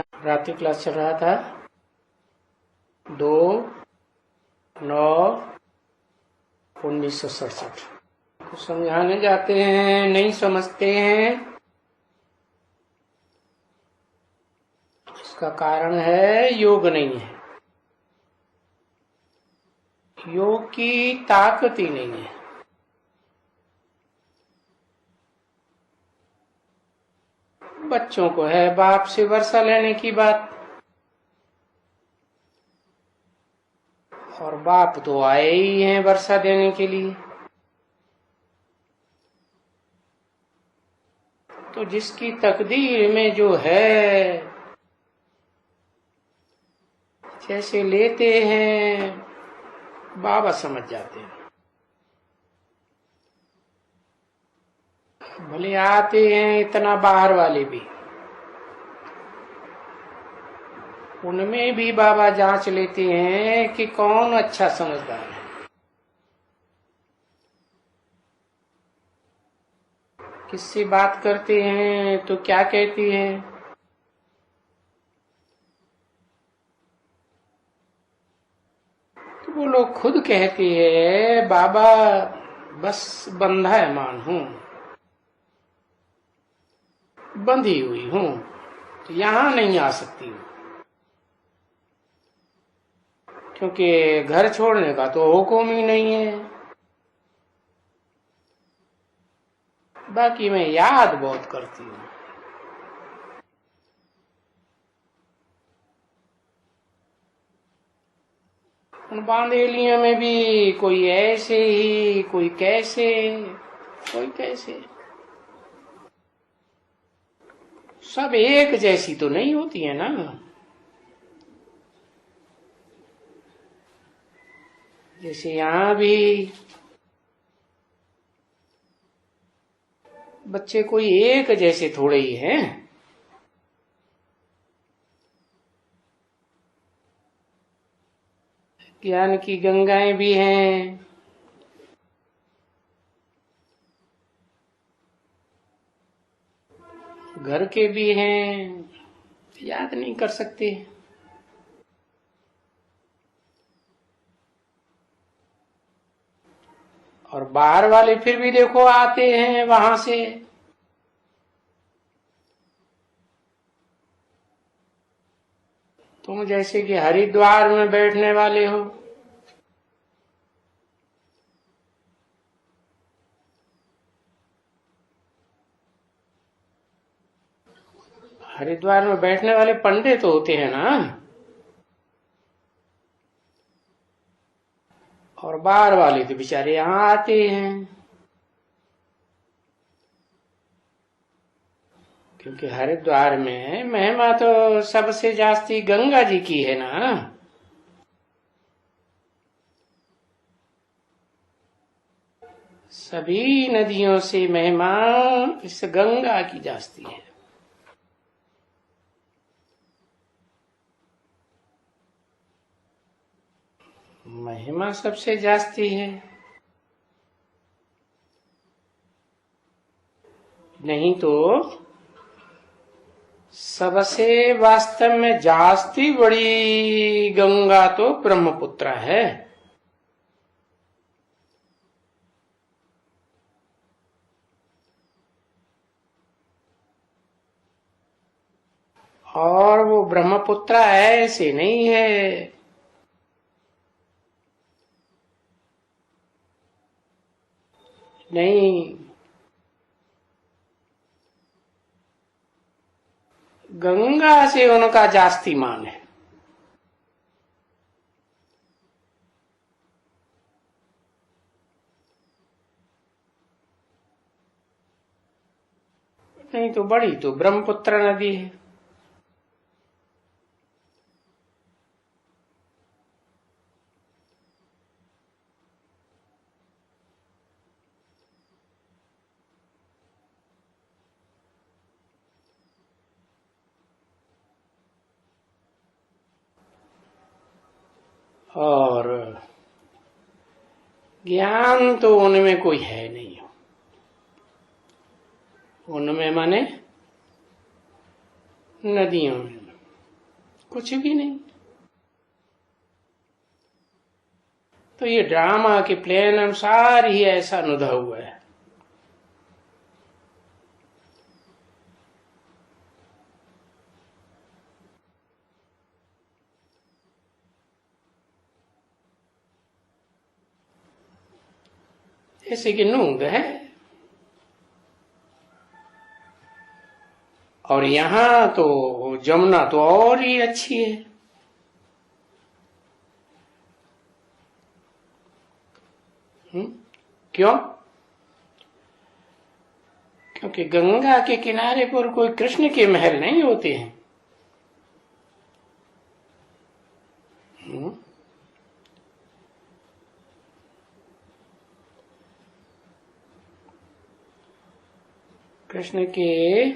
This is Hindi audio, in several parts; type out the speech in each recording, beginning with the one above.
रात्रि क्लास चल रहा था 2/9/1967। समझाने जाते हैं, नहीं समझते हैं। इसका कारण है योग नहीं है, योग की ताकत ही नहीं है। बच्चों को है बाप से वर्षा लेने की बात, और बाप तो आए ही हैं वर्षा देने के लिए। तो जिसकी तकदीर में जो है, जैसे लेते हैं बाबा समझ जाते हैं। भले आते हैं इतना बाहर वाले भी, उनमें भी बाबा जांच लेते हैं कि कौन अच्छा समझदार है। किससे बात करते हैं तो क्या कहते हैं। तो वो लोग खुद कहते हैं बाबा बस बंधायमान हूं, बंधी हुई हूं, तो यहां नहीं आ सकती हूं, क्योंकि घर छोड़ने का तो हुक्म ही नहीं है। बाकी मैं याद बहुत करती हूँ। उन बांधेलियों में भी कोई ऐसे ही, कोई कैसे, कोई कैसे। सब एक जैसी तो नहीं होती है ना। जैसे यहाँ भी बच्चे कोई एक जैसे थोड़े ही हैं। ज्ञान की गंगाएं भी हैं, घर के भी हैं, याद नहीं कर सकते। और बाहर वाले फिर भी देखो आते हैं वहां से। तुम जैसे कि हरिद्वार में बैठने वाले हो, हरिद्वार में बैठने वाले पंडित तो होते हैं ना, और बाहर वाले तो बेचारे यहाँ आते हैं। क्योंकि हरिद्वार में महिमा तो सबसे जास्ती गंगा जी की है ना। सभी नदियों से महिमा इस गंगा की जास्ती है। महिमा सबसे जास्ती है, नहीं तो सबसे वास्तव में जास्ती बड़ी गंगा तो ब्रह्मपुत्र है। और वो ब्रह्मपुत्र ऐसे नहीं है। नहीं, गंगा से उनका जास्ती मान है। नहीं तो बड़ी तो ब्रह्मपुत्र नदी है। और ज्ञान तो उनमें कोई है नहीं। उनमें माने नदियों में। कुछ भी नहीं। तो ये ड्रामा के प्लान अनुसार ही ऐसा अनुभव हुआ है। जैसे कि नूंद है और यहां तो जमुना तो और ही अच्छी है। क्यों? क्योंकि गंगा के किनारे पर कोई कृष्ण के महल नहीं होते हैं। कृष्ण के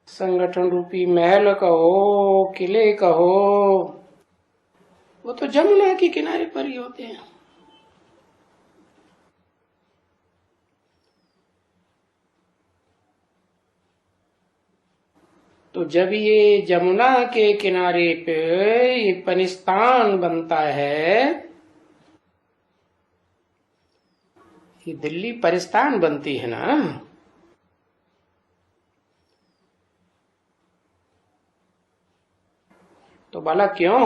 संगठन रूपी महल कहो, किले कहो, वो तो जमुना के किनारे पर ही होते हैं। तो जब ये जमुना के किनारे पे ये पनिस्तान बनता है, ये दिल्ली परिस्तान बनती है ना, तो भला क्यों?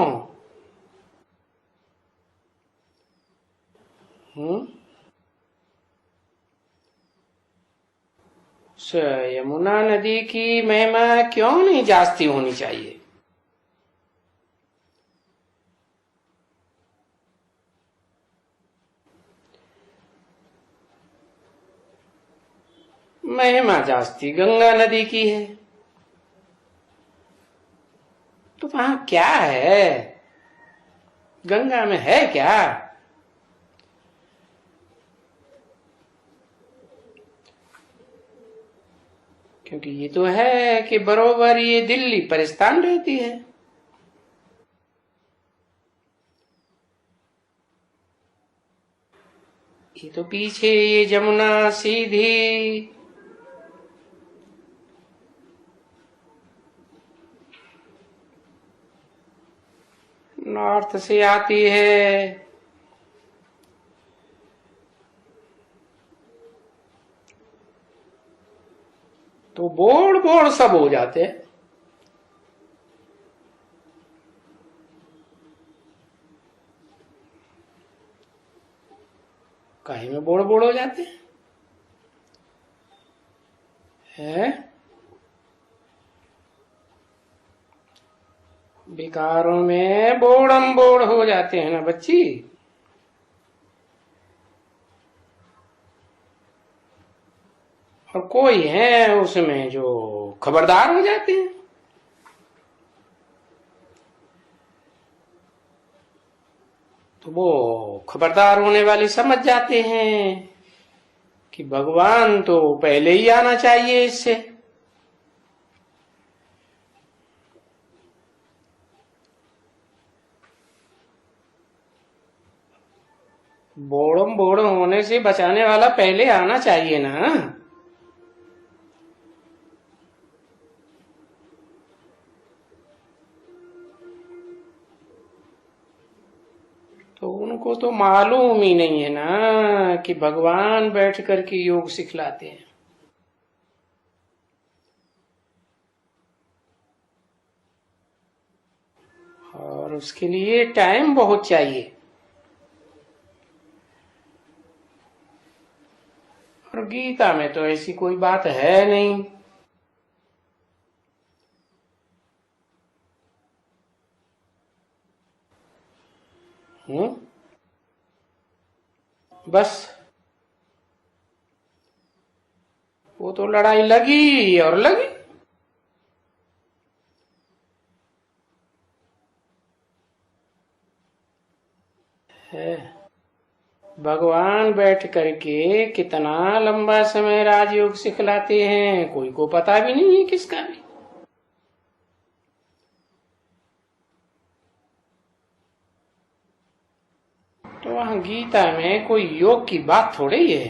यमुना नदी की महिमा क्यों नहीं जास्ती होनी चाहिए? महिमा जास्ती गंगा नदी की है। तो वहां क्या है? गंगा में है क्या? क्योंकि ये तो है कि बरोबर ये दिल्ली परिस्तान रहती है। ये तो पीछे ये जमुना सीधी नॉर्थ से आती है, तो बोड़ बोड़ सब हो जाते हैं। कहीं में बोड़ बोड़ हो जाते हैं। विकारों में बोड़म बोड़ हो जाते हैं ना बच्ची। और कोई है उसमें जो खबरदार हो जाते हैं। तो वो खबरदार होने वाले समझ जाते हैं कि भगवान तो पहले ही आना चाहिए इससे। बोड़म बोड़ होने से बचाने वाला पहले आना चाहिए ना। तो उनको तो मालूम ही नहीं है ना कि भगवान बैठ करके योग सिखलाते हैं। और उसके लिए टाइम बहुत चाहिए। और गीता में तो ऐसी कोई बात है नहीं। बस वो तो लड़ाई लगी और लगी। है भगवान बैठ करके कितना लंबा समय राजयोग सिखलाते हैं, कोई को पता भी नहीं है किसका भी। तो वहां गीता में कोई योग की बात थोड़ी है।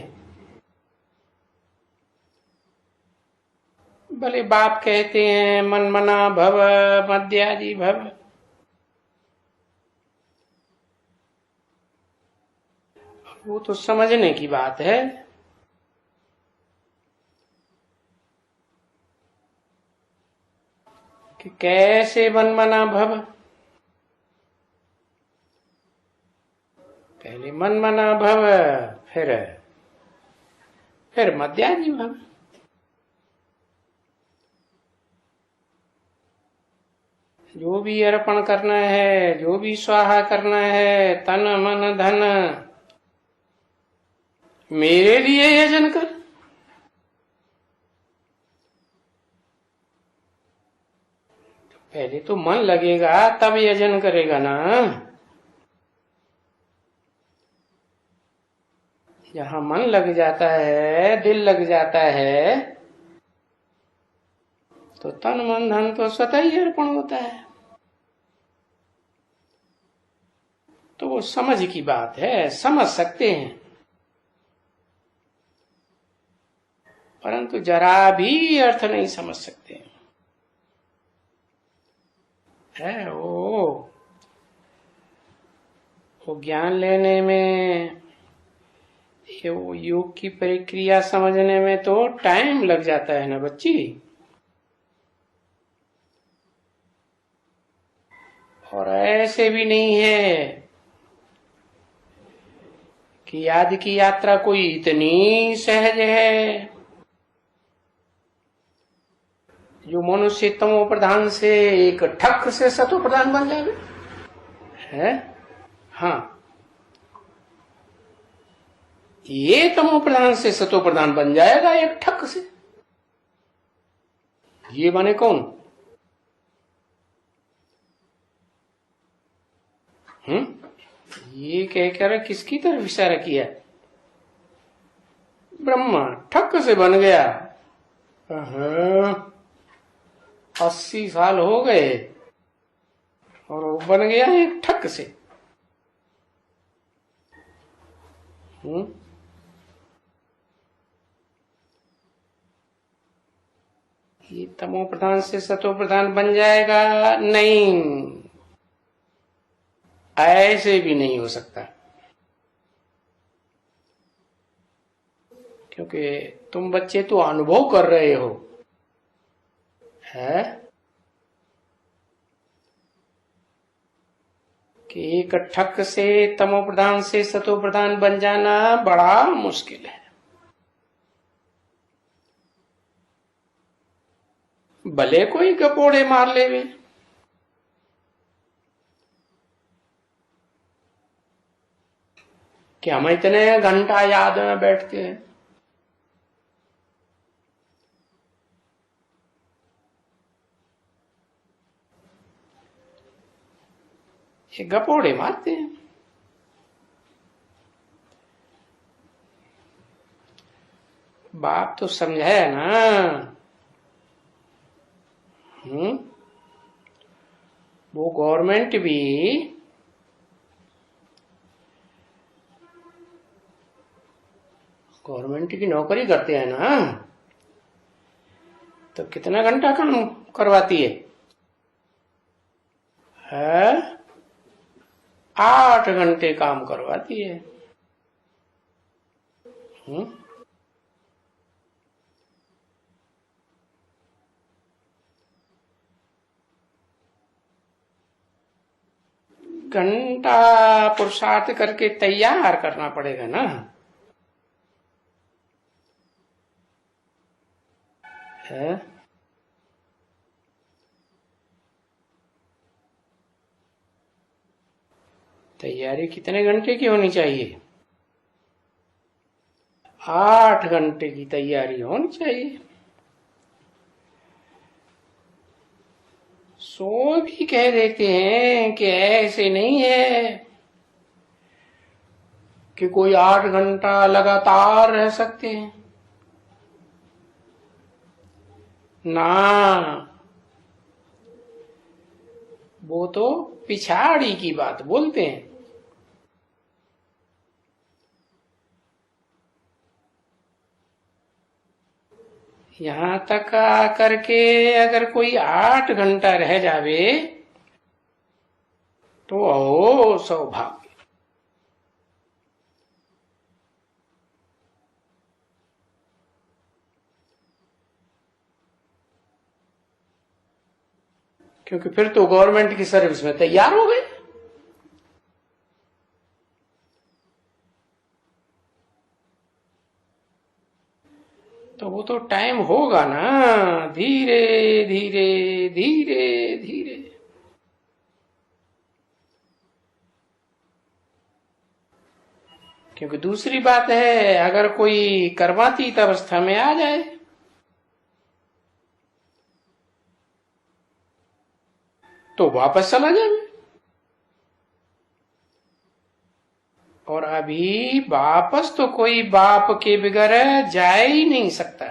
भले बाप कहते हैं मन मना भव मध्यादि भव, वो तो समझने की बात है। कि कैसे मन मना भव, पहले मन मना भव, फिर मध्यादि भव। जो भी अर्पण करना है, जो भी स्वाहा करना है, तन मन धन मेरे लिए यजन कर। पहले तो मन लगेगा तब यजन करेगा ना। जहां मन लग जाता है, दिल लग जाता है, तो तन मन धन तो स्वतः ही अर्पण होता है। तो वो समझ की बात है, समझ सकते हैं, परंतु जरा भी अर्थ नहीं समझ सकते है। वो ज्ञान लेने में, ये वो योग की प्रक्रिया समझने में तो टाइम लग जाता है ना बच्ची। और ऐसे भी नहीं है कि याद की यात्रा कोई इतनी सहज है जो मनुष्य तमो प्रधान से एक ठक से सतो प्रधान बन जाए है। हाँ, ये तमो प्रधान से सतो प्रधान बन जाएगा एक ठक से। ये बने कौन? ये कहकर किसकी तरफ इशारा किया? ब्रह्मा ठक से बन गया। 80 साल हो गए और वो बन गया एक ठक से। ये तमो प्रधान से सतो प्रधान बन जाएगा? नहीं, ऐसे भी नहीं हो सकता, क्योंकि तुम बच्चे तो अनुभव कर रहे हो है कि एक ठक से तमो प्रधान से सतो प्रधान बन जाना बड़ा मुश्किल है। भले कोई गपोड़े मार लेवे, कि हम इतने घंटा याद में बैठते हैं। ये गपोड़े मारते हैं। बाप तो समझाया ना। वो गवर्नमेंट भी गवर्नमेंट की नौकरी करते हैं ना, तो कितना घंटा काम करवाती है? 8 घंटे काम करवाती है। घंटा पुरुषार्थ करके तैयार करना पड़ेगा ना। है तैयारी कितने घंटे की होनी चाहिए? 8 घंटे की तैयारी होनी चाहिए। सो भी कह देते हैं कि ऐसे नहीं है कि कोई 8 घंटा लगातार रह सकते हैं ना। वो तो पिछाड़ी की बात बोलते हैं। यहां तक आकर के अगर कोई 8 घंटा रह जावे तो ओ सौभाग्य। क्योंकि फिर तो गवर्नमेंट की सर्विस में तैयार हो गए। तो वो तो टाइम होगा ना, धीरे धीरे धीरे धीरे। क्योंकि दूसरी बात है, अगर कोई कर्मातीत अवस्था में आ जाए तो वापस चला जाए। और अभी वापस तो कोई बाप के बगैर जा ही नहीं सकता।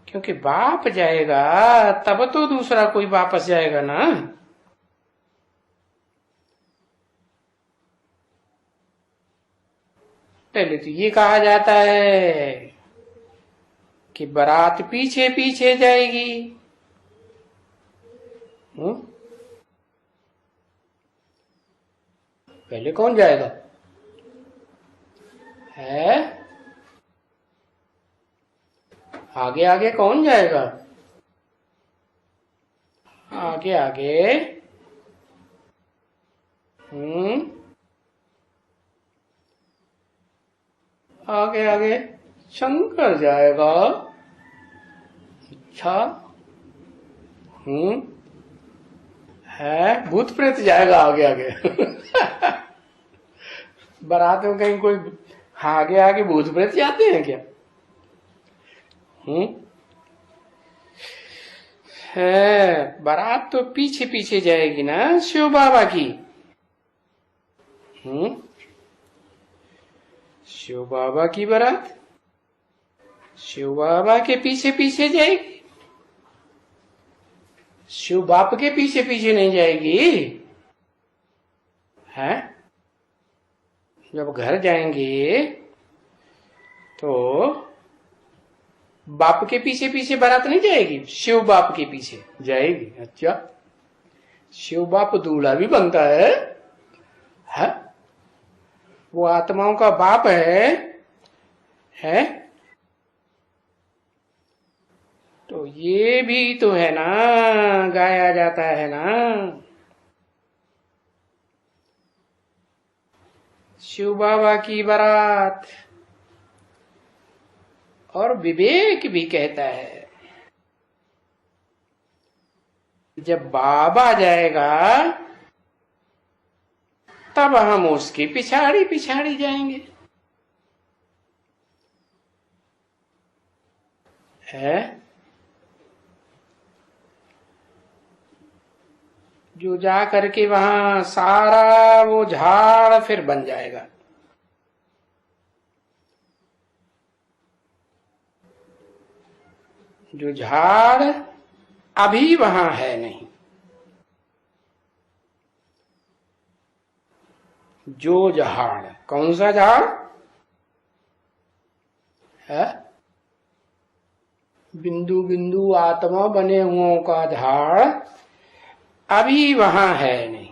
क्योंकि बाप जाएगा तब तो दूसरा कोई वापस जाएगा ना। पहले तो ये कहा जाता है कि बारात पीछे पीछे जाएगी। पहले कौन जाएगा? है आगे आगे कौन जाएगा? आगे आगे आगे आगे शंकर जाएगा। अच्छा। है भूत प्रेत जाएगा आगे आगे। बारात में कहीं कोई आगे आगे भूत प्रेत जाते हैं क्या? है बारात तो पीछे पीछे जाएगी ना शिव बाबा की। शिव बाबा की बारात शिव बाबा के पीछे पीछे जाएगी, शिव बाप के पीछे पीछे नहीं जाएगी। है जब घर जाएंगे तो बाप के पीछे पीछे बारात नहीं जाएगी, शिव बाप के पीछे जाएगी। अच्छा, शिव बाप दूल्हा भी बनता है? वो आत्माओं का बाप है? तो ये भी तो है ना, गाया जाता है ना, शिव बाबा की बारात। और विवेक भी कहता है जब बाबा जाएगा तब हम उसकी पिछाड़ी पिछाड़ी जाएंगे। है जो जा करके वहां सारा वो झाड़ फिर बन जाएगा। जो झाड़ अभी वहां है नहीं, जो झाड़ कौन सा झाड़ है? बिंदु बिंदु आत्मा बने हुओं का झाड़ अभी वहां है नहीं।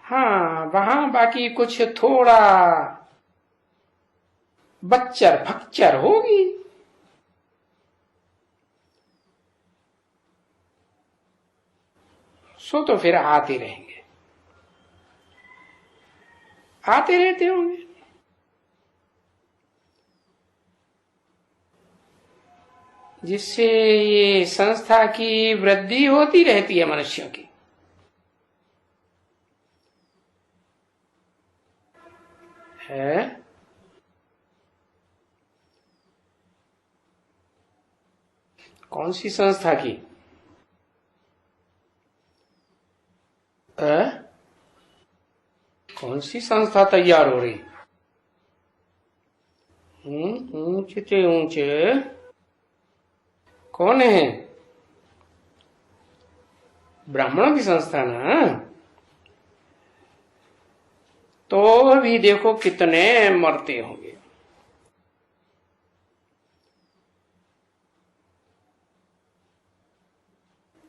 हाँ वहां बाकी कुछ थोड़ा बच्चर फक्चर होगी। सो तो फिर आते रहेंगे, आते रहते होंगे। जिससे ये संस्था की वृद्धि होती रहती है मनुष्यों की। है कौन सी संस्था की? कौन सी संस्था तैयार हो रही? ऊंचे ऊंचे कौन है? ब्राह्मणों की संस्था ना। तो भी देखो कितने मरते होंगे।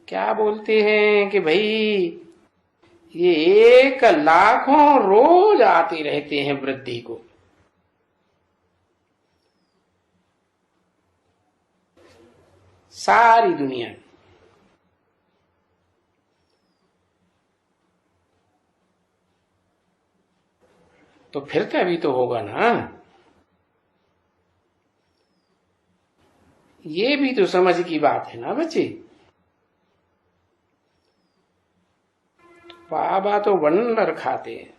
क्या बोलते हैं कि भाई ये 1,00,000 रोज आते रहते हैं वृद्धि को। सारी दुनिया में। तो फिर तभी तो होगा ना। ये भी तो समझ की बात है ना बच्चे। बाबा तो वंडर खाते हैं।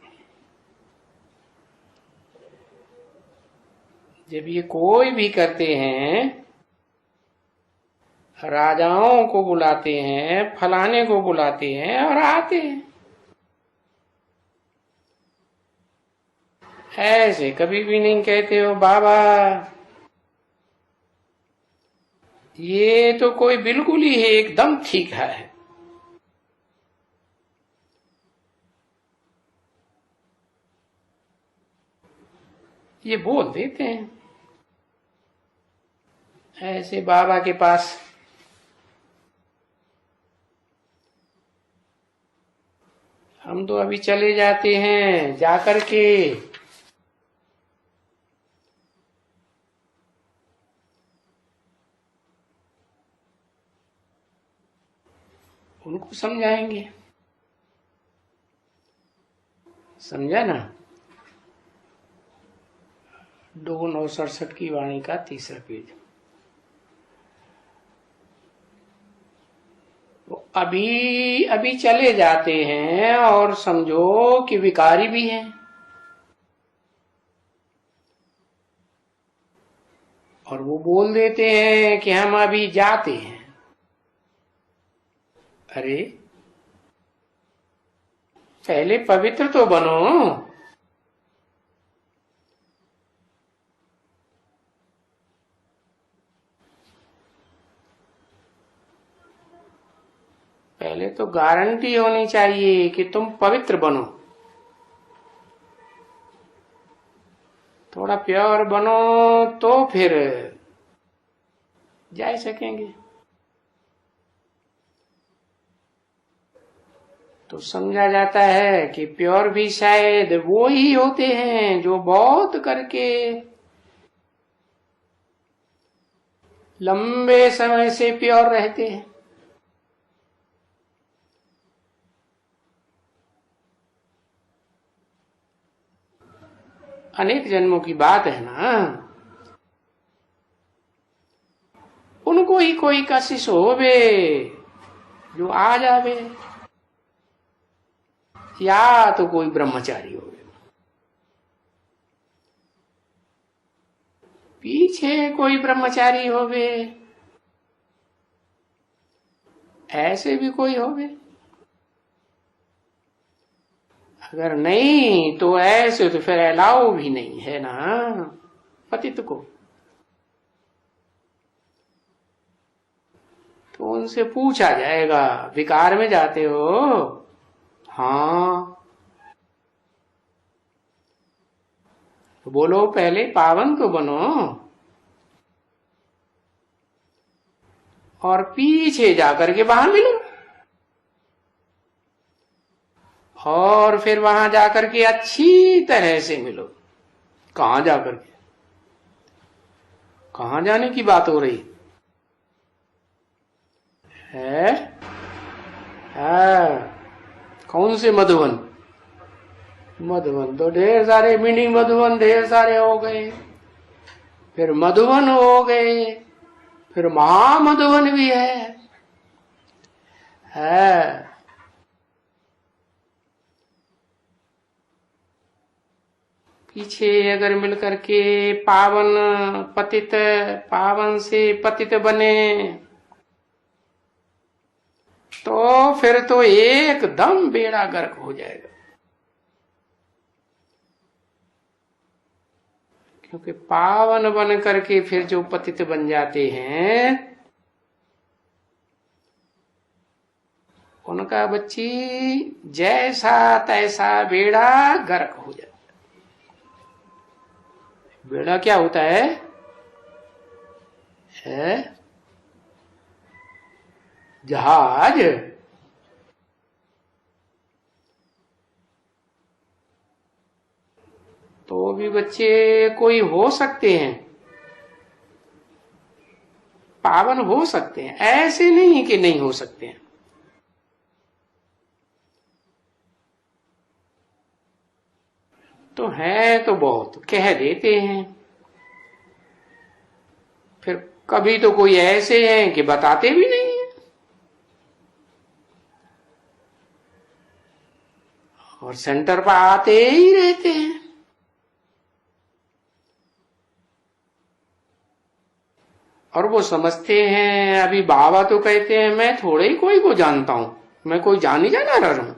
जब ये कोई भी करते हैं, राजाओं को बुलाते हैं, फलाने को बुलाते हैं और आते हैं। ऐसे कभी भी नहीं कहते हो बाबा ये तो कोई बिल्कुल ही है, एकदम ठीक है। ये बोल देते हैं। ऐसे बाबा के पास हम तो अभी चले जाते हैं, जाकर के उनको समझाएंगे। समझा ना? 2/967 की वाणी का 3रा पेज। तो अभी अभी चले जाते हैं और समझो कि विकारी भी हैं और वो बोल देते हैं कि हम अभी जाते हैं। अरे पहले पवित्र तो बनो। पहले तो गारंटी होनी चाहिए कि तुम पवित्र बनो। थोड़ा प्योर बनो तो फिर जा सकेंगे। तो समझा जाता है कि प्योर भी शायद वो ही होते हैं जो बहुत करके लंबे समय से प्योर रहते हैं। अनेक जन्मों की बात है ना। उनको ही कोई कशिश होवे जो आ जावे, या तो कोई ब्रह्मचारी होवे, पीछे कोई ब्रह्मचारी होवे, ऐसे भी कोई होवे। अगर नहीं तो ऐसे तो फिर अलाउ भी नहीं है ना पतित को। तो उनसे पूछा जाएगा विकार में जाते हो? हाँ। तो बोलो पहले पावन तो बनो और पीछे जाकर के वहां मिलो और फिर वहां जाकर के अच्छी तरह से मिलो। कहां जाकर के? कहां जाने की बात हो रही है? कौन से मधुवन? मधुवन तो ढेर सारे, मिनी मधुवन ढेर सारे हो गए, फिर मधुवन हो गए, फिर महामधुवन भी है। पीछे अगर मिलकर के पावन पतित, पावन से पतित बने तो फिर तो एकदम बेड़ा गर्क हो जाएगा। क्योंकि पावन बन करके फिर जो पतित बन जाते हैं का बच्ची जैसा तैसा बेड़ा गर्क हो जाता। बेड़ा क्या होता है जहाज। तो भी बच्चे कोई हो सकते हैं, पावन हो सकते हैं, ऐसे नहीं कि नहीं हो सकते हैं। तो है तो बहुत कह देते हैं, फिर कभी तो कोई ऐसे हैं कि बताते भी नहीं है, और सेंटर पर आते ही रहते हैं। और वो समझते हैं, अभी बाबा तो कहते हैं मैं थोड़े ही कोई को जानता हूं, मैं कोई जान ही जाना रहा हूं।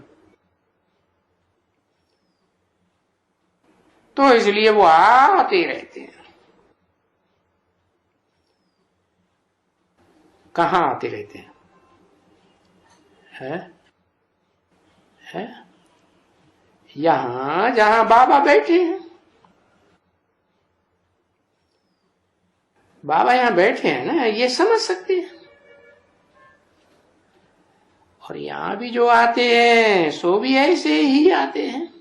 तो इसलिए वो आते रहते हैं। कहाँ आते रहते हैं? है? है? यहां जहां बाबा बैठे हैं। बाबा यहां बैठे हैं ना, ये समझ सकते हैं। और यहां भी जो आते हैं सो भी ऐसे ही आते हैं।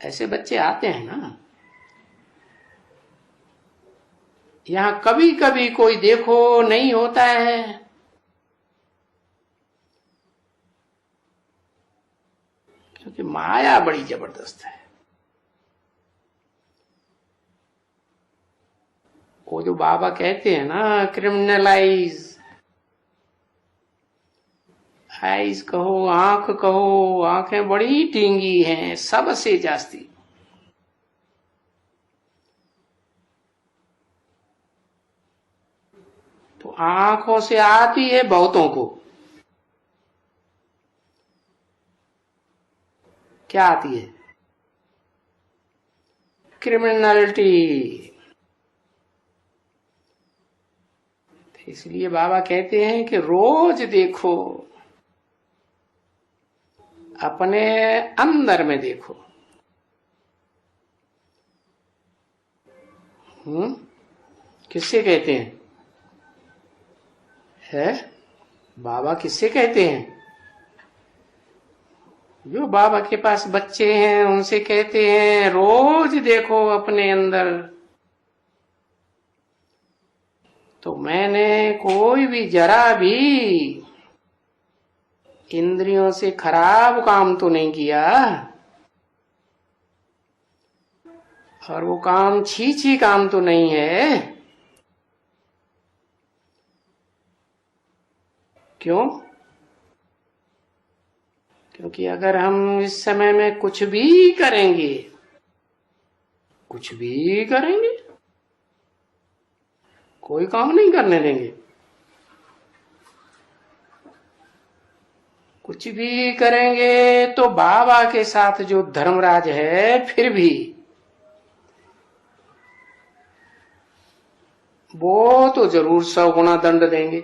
ऐसे बच्चे आते हैं ना। यहां कभी कभी कोई देखो नहीं होता है, क्योंकि माया बड़ी जबरदस्त है। वो जो बाबा कहते हैं ना, क्रिमिनलाइज, आइज कहो, आंख कहो, आंखें बड़ी टींगी हैं सबसे जास्ती। तो आंखों से आती है बहुतों को। क्या आती है? क्रिमिनलिटी। तो इसलिए बाबा कहते हैं कि रोज देखो, अपने अंदर में देखो। किससे कहते हैं? है? बाबा किससे कहते हैं? जो बाबा के पास बच्चे हैं उनसे कहते हैं, रोज देखो अपने अंदर। तो मैंने कोई भी जरा भी इंद्रियों से खराब काम तो नहीं किया, और वो काम छी काम तो नहीं है। क्यों? क्योंकि अगर हम इस समय में कुछ भी करेंगे, कुछ भी करेंगे, कोई काम नहीं करने देंगे, कुछ भी करेंगे, तो बाबा के साथ जो धर्मराज है फिर भी वो तो जरूर 100 गुना दंड देंगे।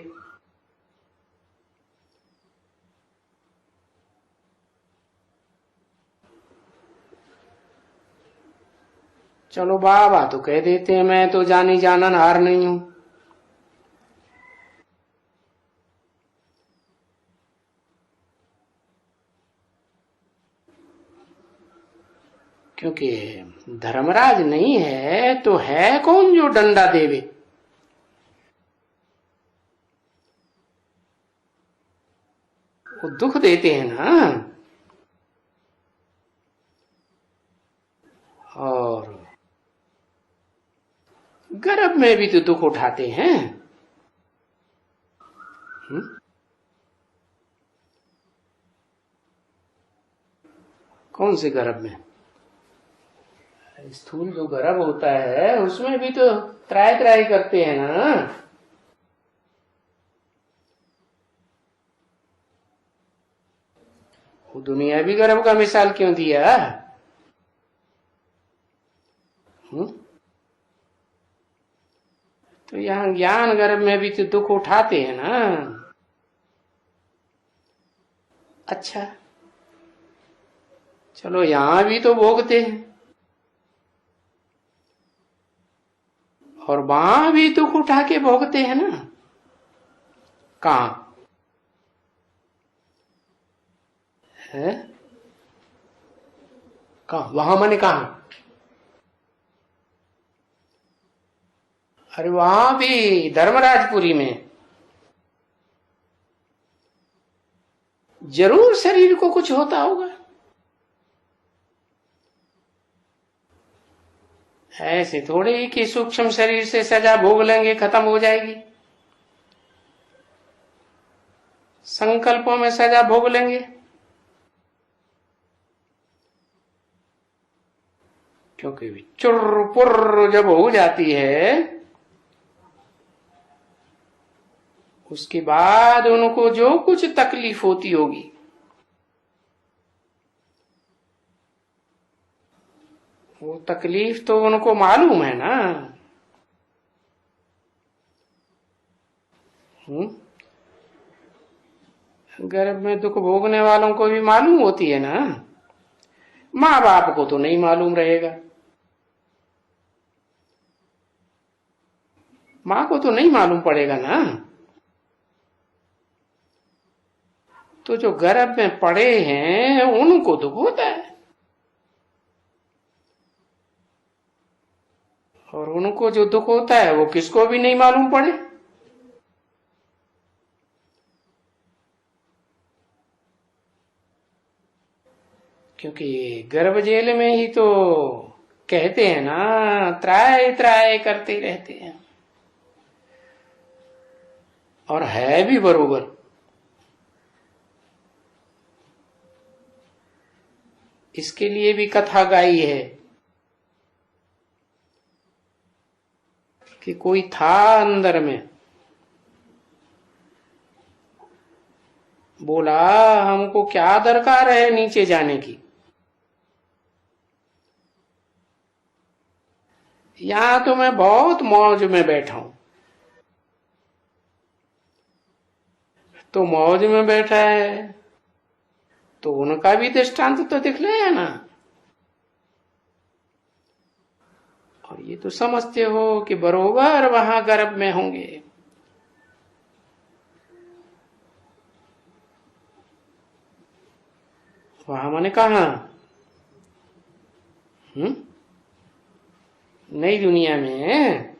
चलो बाबा तो कह देते हैं मैं तो जानी जानन हार नहीं हूं। क्योंकि धर्मराज नहीं है तो है कौन जो डंडा देवे? वो दुख देते हैं ना, और गर्भ में भी तो दुख उठाते हैं। कौन से गर्भ में? स्थूल जो गर्भ होता है उसमें भी तो त्राय त्राय करते हैं ना। वो दुनियावी गर्भ का मिसाल क्यों दिया? तो यहाँ ज्ञान गर्भ में भी तो दुख उठाते हैं ना। अच्छा, चलो यहां भी तो भोगते हैं और वहां भी दुख उठा के भोगते हैं ना। कहां है? कहां? वहां माने कहां? अरे वहां भी धर्मराजपुरी में जरूर शरीर को कुछ होता होगा। ऐसे थोड़े ही कि सूक्ष्म शरीर से सजा भोग लेंगे खत्म हो जाएगी, संकल्पों में सजा भोग लेंगे। क्योंकि चुर पुर जब हो जाती है उसके बाद उनको जो कुछ तकलीफ होती होगी वो तकलीफ तो उनको मालूम है ना। गर्भ में दुख भोगने वालों को भी मालूम होती है ना, माँ बाप को तो नहीं मालूम रहेगा, माँ को तो नहीं मालूम पड़ेगा ना। तो जो गर्भ में पड़े हैं उनको दुख होता है और उनको जो दुख होता है वो किसको भी नहीं मालूम पड़े। क्योंकि गर्भ जेल में ही तो कहते हैं ना, त्राय त्राय करते रहते हैं। और है भी बरोबर। इसके लिए भी कथा गाई है कि कोई था अंदर में, बोला हमको क्या दरकार है नीचे जाने की, यहां तो मैं बहुत मौज में बैठा हूं। तो मौज में बैठा है तो उनका भी दृष्टांत तो दिखले है ना। और ये तो समझते हो कि बरोबर वहां गर्भ में होंगे। वहां माने कहा? नई दुनिया में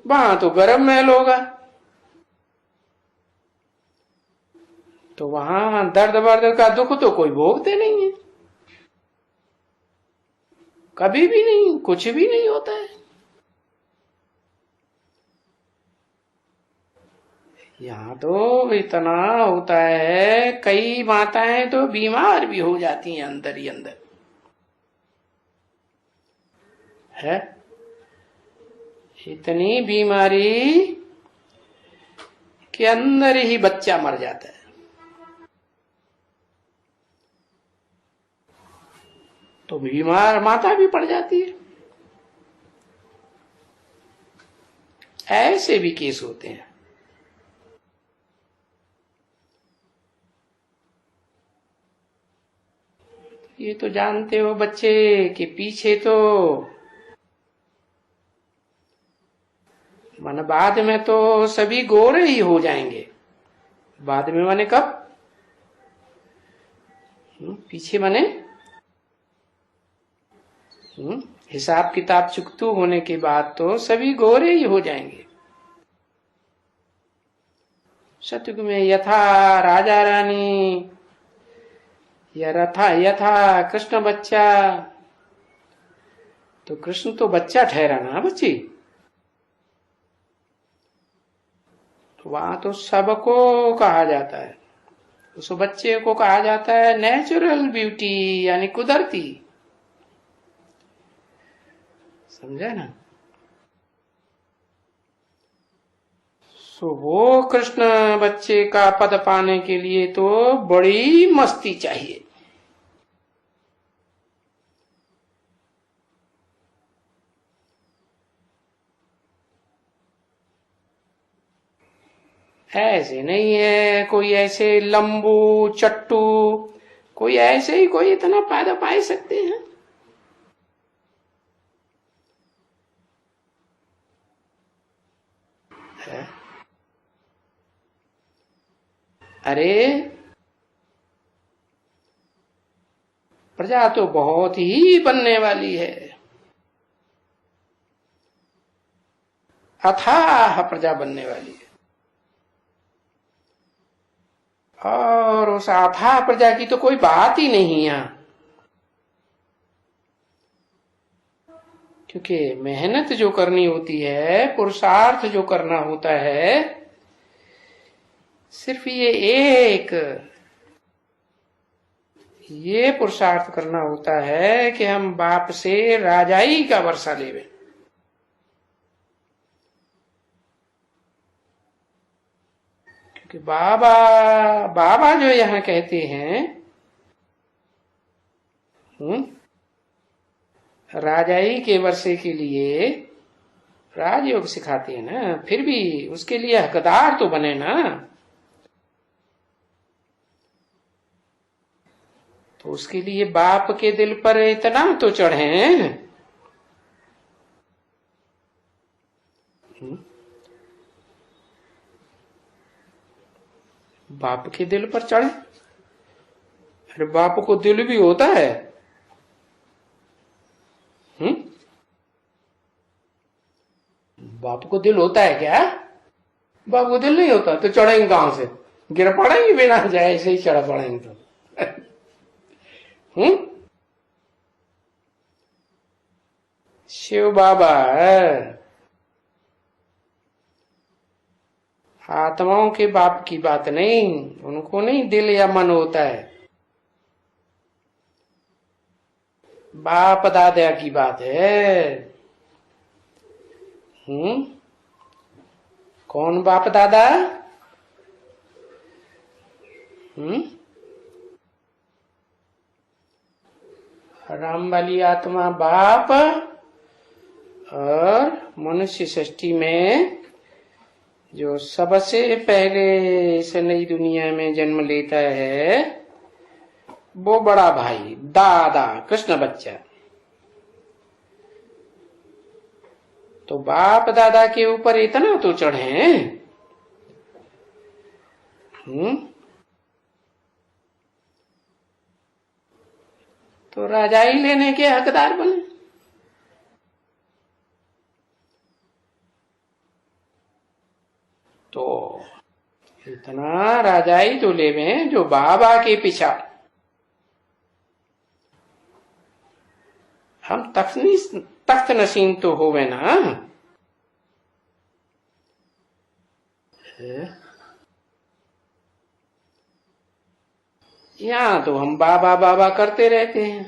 वहां तो गर्भ महल होगा, तो वहां दर्द वर्द का दुख तो कोई भोगते नहीं है, कभी भी नहीं, कुछ भी नहीं होता है। यहाँ तो इतना होता है, कई माताएं तो बीमार भी हो जाती हैं अंदर ही अंदर है। इतनी बीमारी के अंदर ही बच्चा मर जाता है। तो बीमार माता भी पड़ जाती है। ऐसे भी केस होते हैं। ये तो जानते हो बच्चे कि पीछे तो मन बाद में तो सभी गोरे ही हो जाएंगे। बाद में माने कब? पीछे माने हिसाब किताब चुकतू होने के बाद तो सभी गोरे ही हो जाएंगे। सतयुग में यथा राजा रानी या रथा यथा कृष्ण बच्चा, तो कृष्ण तो बच्चा ठहरा ना बच्ची। तो वहां तो सबको कहा जाता है, उस बच्चे को कहा जाता है नेचुरल ब्यूटी, यानी कुदरती। समझा ना? सो वो कृष्ण बच्चे का पद पाने के लिए तो बड़ी मस्ती चाहिए। ऐसे नहीं है कोई ऐसे लंबू चट्टू, कोई ऐसे ही कोई इतना फायदा पा सकते हैं? अरे प्रजा तो बहुत ही बनने वाली है, अथाह प्रजा बनने वाली है। और उस अथाह प्रजा की तो कोई बात ही नहीं है, क्योंकि मेहनत जो करनी होती है, पुरुषार्थ जो करना होता है, सिर्फ ये पुरुषार्थ करना होता है कि हम बाप से राजाई का वर्षा लेवे। क्योंकि बाबा बाबा जो यहाँ कहते हैं, राजाई के वर्षे के लिए राजयोग सिखाते हैं ना, फिर भी उसके लिए हकदार तो बने ना। तो उसके लिए बाप के दिल पर इतना तो चढ़े। बाप के दिल पर चढ़े? अरे बाप को दिल भी होता है। बाप को दिल होता है क्या? बाप को दिल नहीं होता तो चढ़ेंगे कहां से? गिर पड़ेंगे बिना जाए, ऐसे ही चढ़ा पड़ेंगे तो। शिव बाबा आत्माओं के बाप की बात नहीं, उनको नहीं दिल या मन होता है, बाप दादा की बात है। कौन बाप दादा? राम वाली आत्मा बाप, और मनुष्य सृष्टि में जो सबसे पहले इस नई दुनिया में जन्म लेता है, वो बड़ा भाई दादा कृष्ण बच्चा। तो बाप दादा के ऊपर इतना तो चढ़े। तो राजाई लेने के हकदार बने। तो इतना राजाई तो लेवे जो बाबा के पीछा हम तख्त नसीन तो होवे ना। यहाँ तो हम बाबा बाबा करते रहते हैं,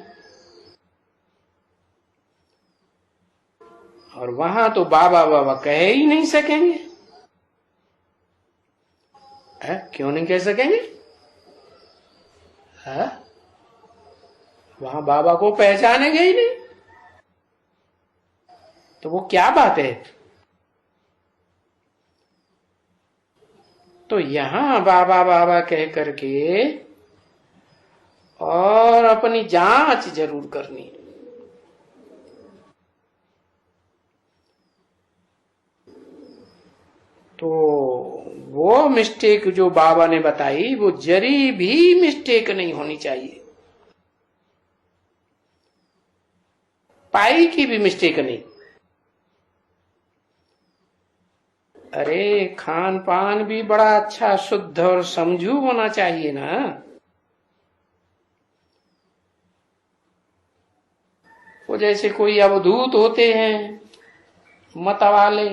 और वहां तो बाबा बाबा कह ही नहीं सकेंगे। क्यों नहीं कह सकेंगे? वहां बाबा को पहचानेंगे ही नहीं, तो वो क्या बात है? तो यहां बाबा बाबा कह करके और अपनी जांच जरूर करनी। तो वो मिस्टेक जो बाबा ने बताई, वो जरी भी मिस्टेक नहीं होनी चाहिए, पाई की भी मिस्टेक नहीं। अरे खान पान भी बड़ा अच्छा शुद्ध और समझू होना चाहिए ना। वो जैसे कोई अवधूत होते हैं मत वाले,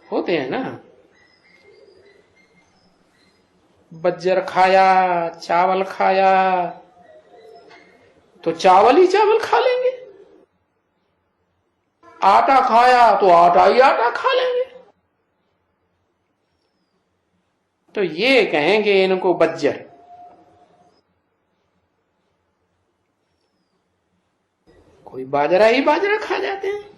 होते हैं ना, बज्जर खाया चावल खाया तो चावल ही चावल खा लेंगे, आटा खाया तो आटा ही आटा खा लेंगे। तो ये कहेंगे इनको बज्जर। कोई बाजरा ही बाजरा खा जाते हैं।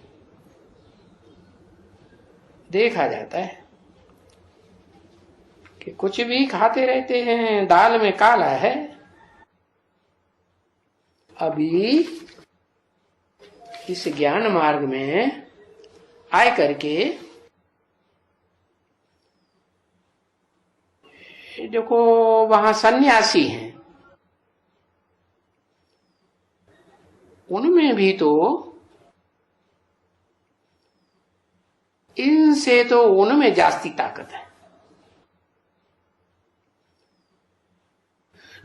देखा जाता है कि कुछ भी खाते रहते हैं, दाल में काला है। अभी इस ज्ञान मार्ग में आए करके देखो वहां सन्यासी हैं, उनमें भी तो इनसे तो उनमें जास्ती ताकत है।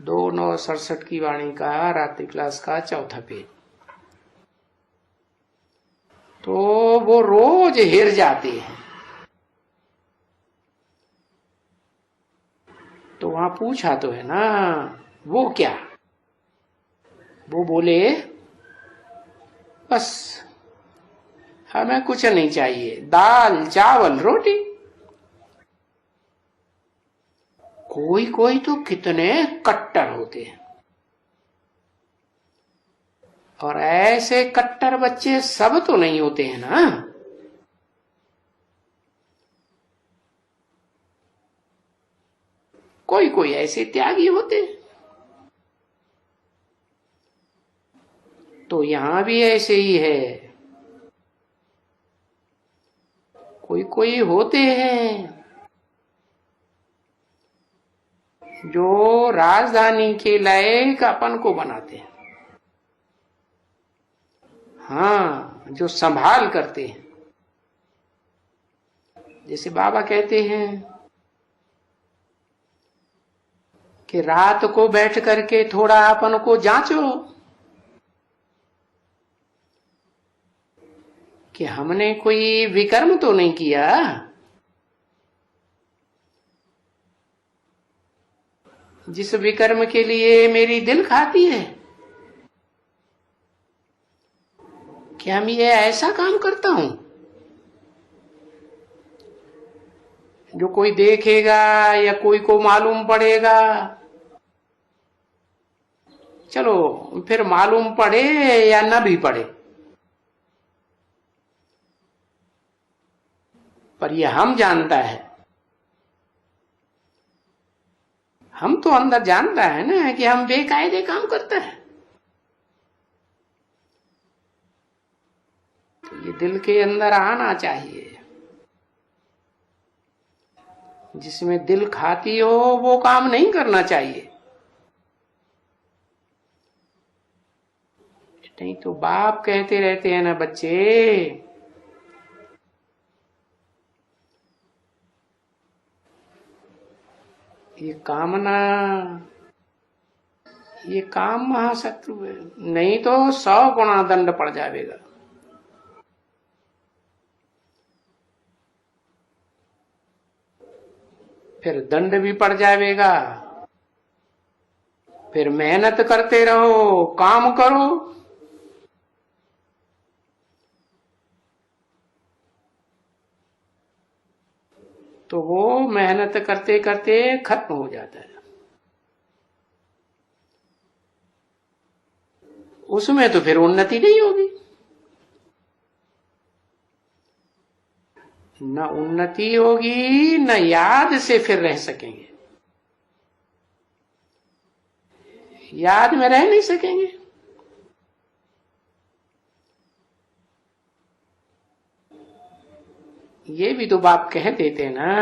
2/9/67 की वाणी का रात्रि क्लास का चौथा पेज। तो वो रोज हिर जाते हैं। तो वहां पूछा तो है ना, वो क्या? वो बोले बस हमें कुछ नहीं चाहिए, दाल चावल रोटी। कोई कोई तो कितने कट्टर होते हैं, और ऐसे कट्टर बच्चे सब तो नहीं होते हैं ना। कोई कोई ऐसे त्यागी होते हैं। तो यहां भी ऐसे ही है, कोई कोई होते हैं जो राजधानी के लायक अपन को बनाते हैं। हाँ, जो संभाल करते हैं। जैसे बाबा कहते हैं कि रात को बैठ करके थोड़ा अपन को जांचो कि हमने कोई विकर्म तो नहीं किया। जिस विकर्म के लिए मेरी दिल खाती है, क्या मैं ये ऐसा काम करता हूं जो कोई देखेगा या कोई को मालूम पड़ेगा? चलो फिर मालूम पड़े या न भी पड़े, पर यह हम जानता है। हम तो अंदर जानता है ना कि हम बेकायदे काम करते हैं। तो ये दिल के अंदर आना चाहिए। जिसमें दिल खाती हो वो काम नहीं करना चाहिए। नहीं तो बाप कहते रहते हैं ना, बच्चे ये कामना, ये काम महाशत्रु है, नहीं तो 100 गुना दंड पड़ जाएगा। फिर दंड भी पड़ जाएगा। फिर मेहनत करते रहो, काम करो, तो वो मेहनत करते करते खत्म हो जाता है। उसमें तो फिर उन्नति नहीं होगी। न उन्नति होगी, न याद से फिर रह सकेंगे, याद में रह नहीं सकेंगे। ये भी तो बाप कह देते ना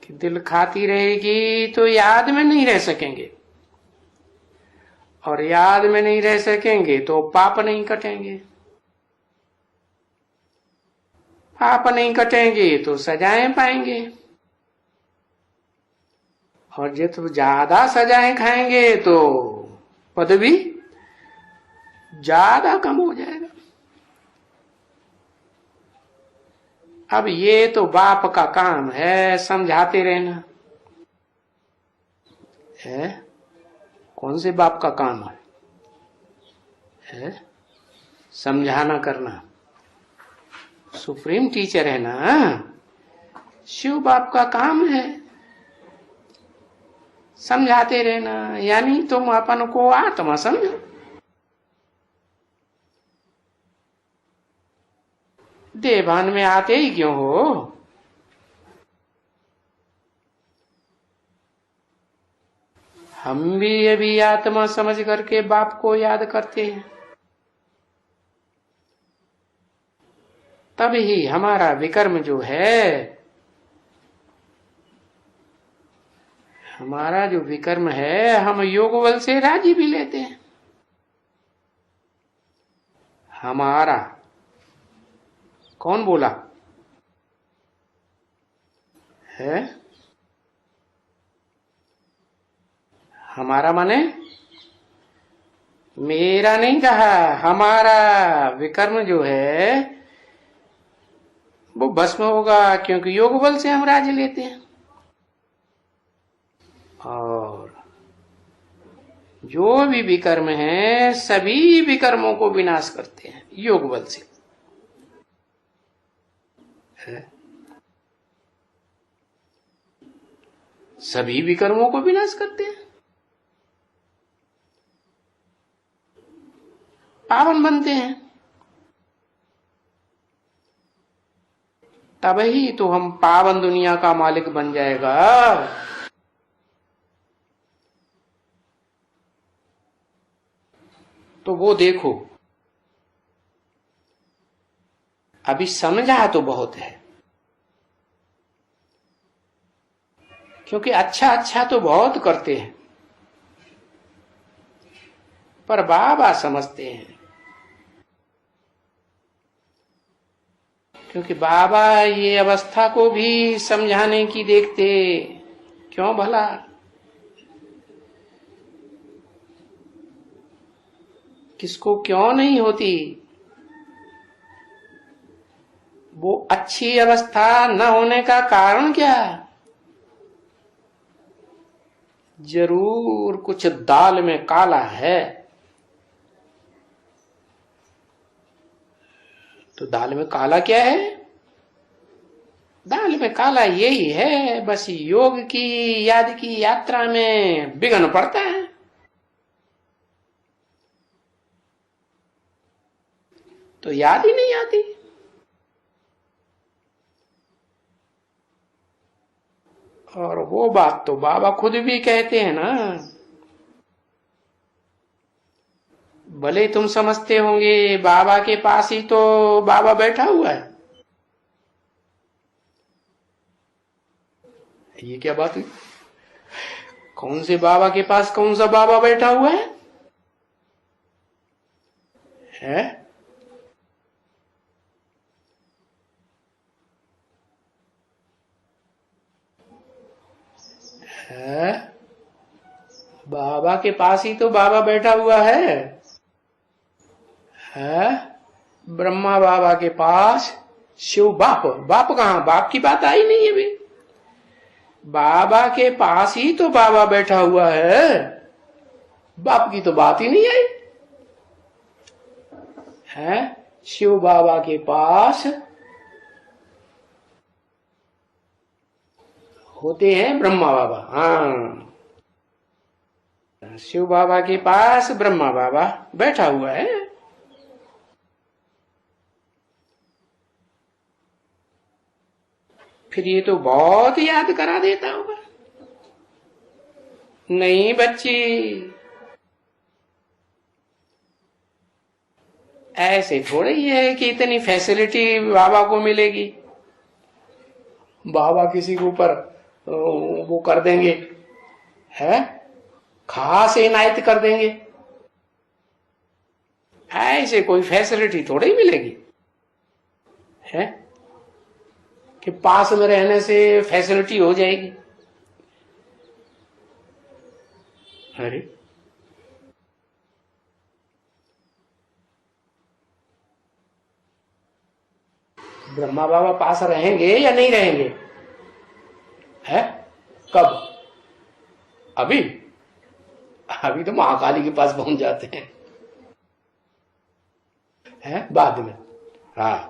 कि दिल खाती रहेगी तो याद में नहीं रह सकेंगे, और याद में नहीं रह सकेंगे तो पाप नहीं कटेंगे, पाप नहीं कटेंगे तो सजाएं पाएंगे, और जब ज्यादा सजाएं खाएंगे तो पदवी ज्यादा कम हो जाएगा। अब ये तो बाप का काम है समझाते रहना है। कौन से बाप का काम है? समझाना करना। सुप्रीम टीचर है ना, शिव बाप का काम है समझाते रहना। यानी तुम अपन को आत्मा समझो। देवान में आते ही क्यों हो? हम भी अभी आत्मा समझ करके बाप को याद करते हैं, तब ही हमारा विकर्म जो है, हमारा जो विकर्म है, हम योग बल से राजी भी लेते हैं। हमारा कौन बोला है? हमारा माने मेरा नहीं कहा, हमारा विकर्म जो है वो भस्म होगा, क्योंकि योग बल से हम राजी लेते हैं। और जो भी विकर्म है, सभी विकर्मों को विनाश करते हैं योग बल से। सभी विकर्मों को विनाश करते हैं, पावन बनते हैं। तब ही तो हम पावन दुनिया का मालिक बन जाएगा। तो वो देखो, अभी समझा तो बहुत है, क्योंकि अच्छा अच्छा तो बहुत करते हैं, पर बाबा समझते हैं, क्योंकि बाबा ये अवस्था को भी समझाने की देखते। क्यों भला? किसको क्यों नहीं होती? वो अच्छी अवस्था न होने का कारण क्या? जरूर कुछ दाल में काला है। तो दाल में काला क्या है? दाल में काला यही है, बस योग की याद की यात्रा में विघ्न पड़ता है। तो याद ही नहीं आती। और वो बात तो बाबा खुद भी कहते हैं ना, भले तुम समझते होंगे बाबा के पास ही तो बाबा बैठा हुआ है। ये क्या बात हुई? कौन से बाबा के पास कौन सा बाबा बैठा हुआ है? है? है? बाबा के पास ही तो बाबा बैठा हुआ है। है? ब्रह्मा बाबा के पास शिव बाप। बाप कहाँ? बाप की बात आई नहीं है भी। बाबा के पास ही तो बाबा बैठा हुआ है, बाप की तो बात ही नहीं आई है। शिव बाबा के पास होते हैं ब्रह्मा बाबा। हाँ, शिव बाबा के पास ब्रह्मा बाबा बैठा हुआ है। फिर ये तो बहुत याद करा देता होगा। नहीं बच्ची, ऐसे थोड़े ही है कि इतनी फैसिलिटी बाबा को मिलेगी। बाबा किसी के ऊपर वो कर देंगे, है, खास इनायत कर देंगे, ऐसे कोई फैसिलिटी थोड़ी ही मिलेगी है कि पास में रहने से फैसिलिटी हो जाएगी। अरे ब्रह्मा बाबा पास रहेंगे या नहीं रहेंगे? है? कब? अभी? अभी तो महाकाली के पास पहुंच जाते हैं, है बाद में। हाँ,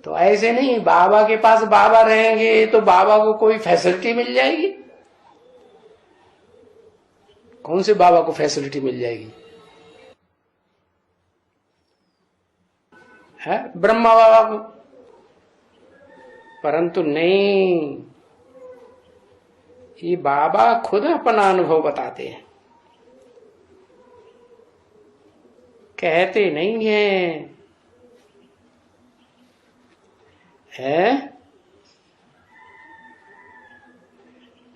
तो ऐसे नहीं, बाबा के पास बाबा रहेंगे तो बाबा को कोई फैसिलिटी मिल जाएगी। कौन से बाबा को फैसिलिटी मिल जाएगी? है ब्रह्मा बाबा को, परंतु नहीं, ये बाबा खुद अपना अनुभव बताते हैं, कहते नहीं है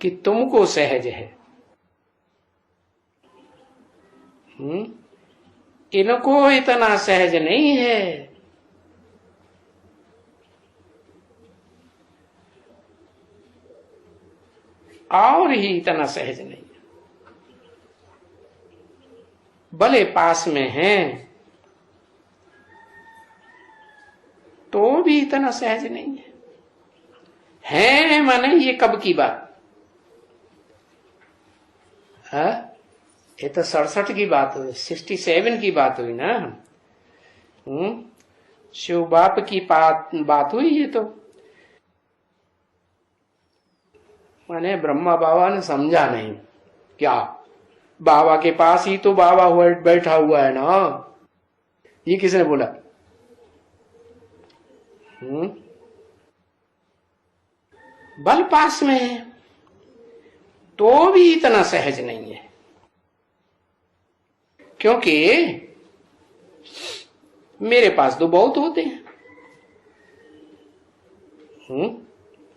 कि तुमको सहज है, इनको इतना सहज नहीं है। और ही इतना सहज नहीं है, भले पास में हैं तो भी इतना सहज नहीं है माने ये कब की बात है? ये तो 67 की बात हुई, 67 की बात हुई ना। शिव बाप की बात हुई ये तो, माने ब्रह्मा बाबा ने समझा नहीं क्या, बाबा के पास ही तो बाबा बैठा हुआ है ना, ये किसने बोला? बल पास में है तो भी इतना सहज नहीं है, क्योंकि मेरे पास तो बहुत होते हैं।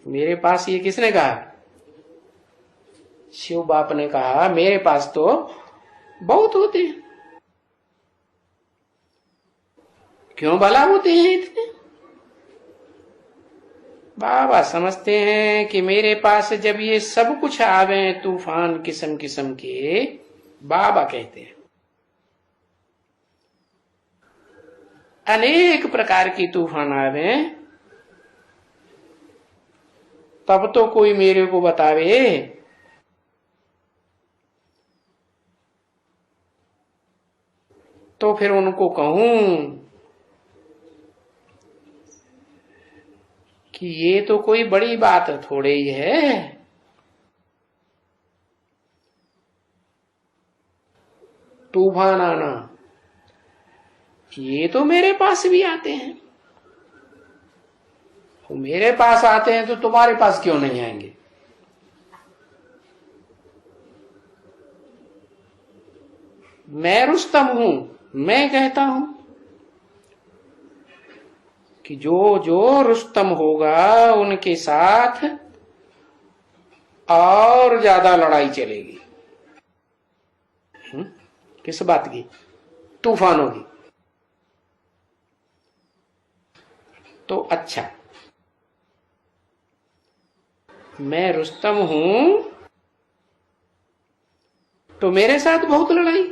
मेरे पास, ये किसने कहा? शिव बाप ने कहा मेरे पास तो बहुत होते हैं। क्यों भला होते हैं इतने? बाबा समझते हैं कि मेरे पास जब ये सब कुछ आवे, तूफान किस्म किस्म के, बाबा कहते हैं अनेक प्रकार की तूफान आवे, तब तो कोई मेरे को बतावे तो फिर उनको कहूं कि ये तो कोई बड़ी बात थोड़े ही है, तूफान आना, ये तो मेरे पास भी आते हैं। तो मेरे पास आते हैं तो तुम्हारे पास क्यों नहीं आएंगे? मैं रुस्तम हूं, मैं कहता हूं कि जो जो रुस्तम होगा उनके साथ और ज्यादा लड़ाई चलेगी। किस बात की? तूफानों की। तो अच्छा, मैं रुस्तम हूं तो मेरे साथ बहुत लड़ाई,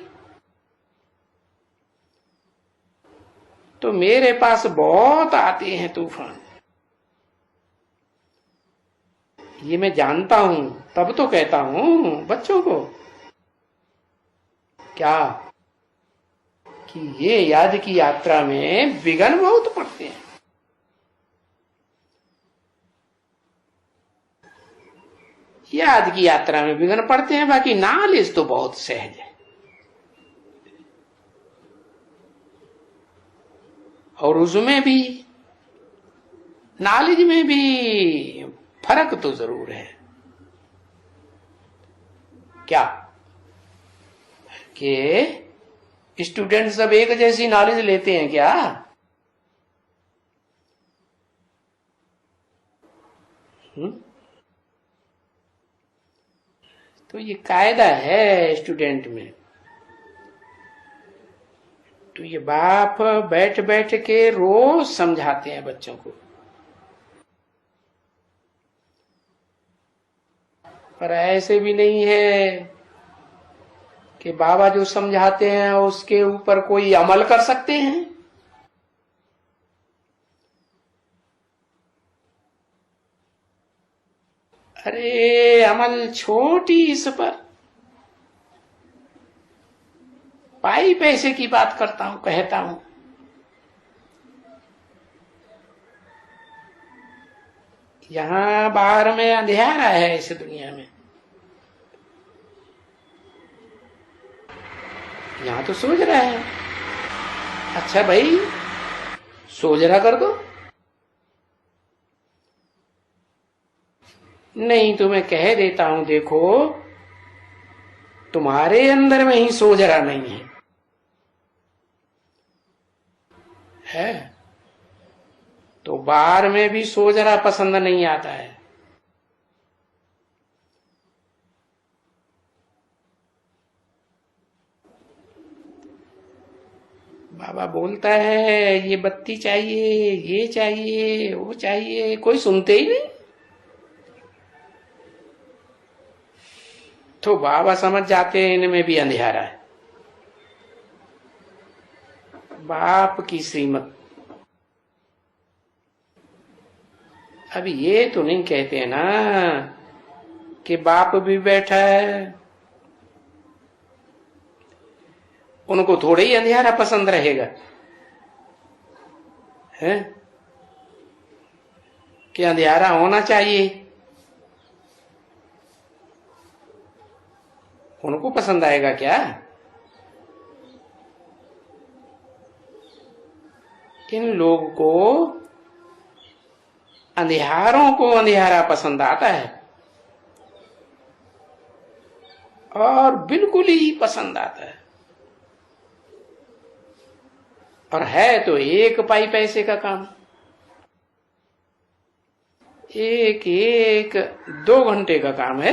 तो मेरे पास बहुत आते हैं तूफान, ये मैं जानता हूं, तब तो कहता हूं बच्चों को क्या कि ये याद की यात्रा में विघ्न बहुत पड़ते हैं। याद की यात्रा में विघ्न पड़ते हैं, बाकी नॉलेज तो बहुत सहज है। और उसमें भी, नॉलेज में भी फर्क तो जरूर है। क्या कि स्टूडेंट सब एक जैसी नॉलेज लेते हैं क्या? तो ये कायदा है स्टूडेंट में। तो ये बाप बैठ बैठ के रोज समझाते हैं बच्चों को, पर ऐसे भी नहीं है कि बाबा जो समझाते हैं उसके ऊपर कोई अमल कर सकते हैं। अरे अमल छोटी इस पर, पाई पैसे की बात करता हूं, कहता हूं। यहां बाहर में अंधेरा है इस दुनिया में, यहां तो सोच रहे हैं अच्छा भाई सोजरा कर दो। नहीं तो मैं कह देता हूं, देखो तुम्हारे अंदर में ही सोजरा नहीं है तो बाहर में भी सोजरा पसंद नहीं आता है। बाबा बोलता है ये बत्ती चाहिए, ये चाहिए, वो चाहिए, कोई सुनते ही नहीं। तो बाबा समझ जाते हैं इनमें भी अंधेरा है। बाप की श्रीमत। अभी ये तो नहीं कहते ना कि बाप भी बैठा है, उनको थोड़े ही अंधेरा पसंद रहेगा है कि अंधेरा होना चाहिए। उनको पसंद आएगा क्या? इन लोगों को अंधेरों को अंधेरा पसंद आता है और बिल्कुल ही पसंद आता है। और है तो एक पाई पैसे का काम, एक एक 2 घंटे का काम है।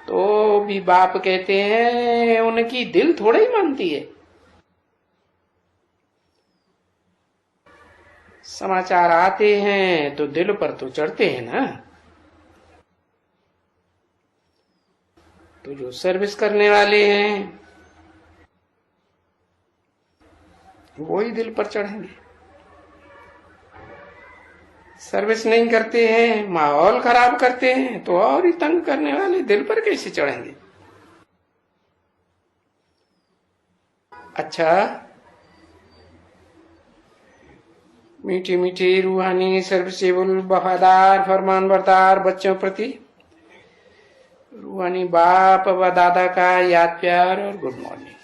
तो भी बाप कहते हैं उनकी दिल थोड़ा ही मानती है। समाचार आते हैं तो दिल पर तो चढ़ते हैं ना। तो जो सर्विस करने वाले हैं वो ही दिल पर चढ़ेंगे। सर्विस नहीं करते हैं, माहौल खराब करते हैं तो और ही तंग करने वाले दिल पर कैसे चढ़ेंगे? अच्छा, मीठी मीठी रूहानी सर्विसेबल वफादार फरमानबरदार बच्चों प्रति रूहानी बाप व दादा का याद प्यार और गुड मॉर्निंग।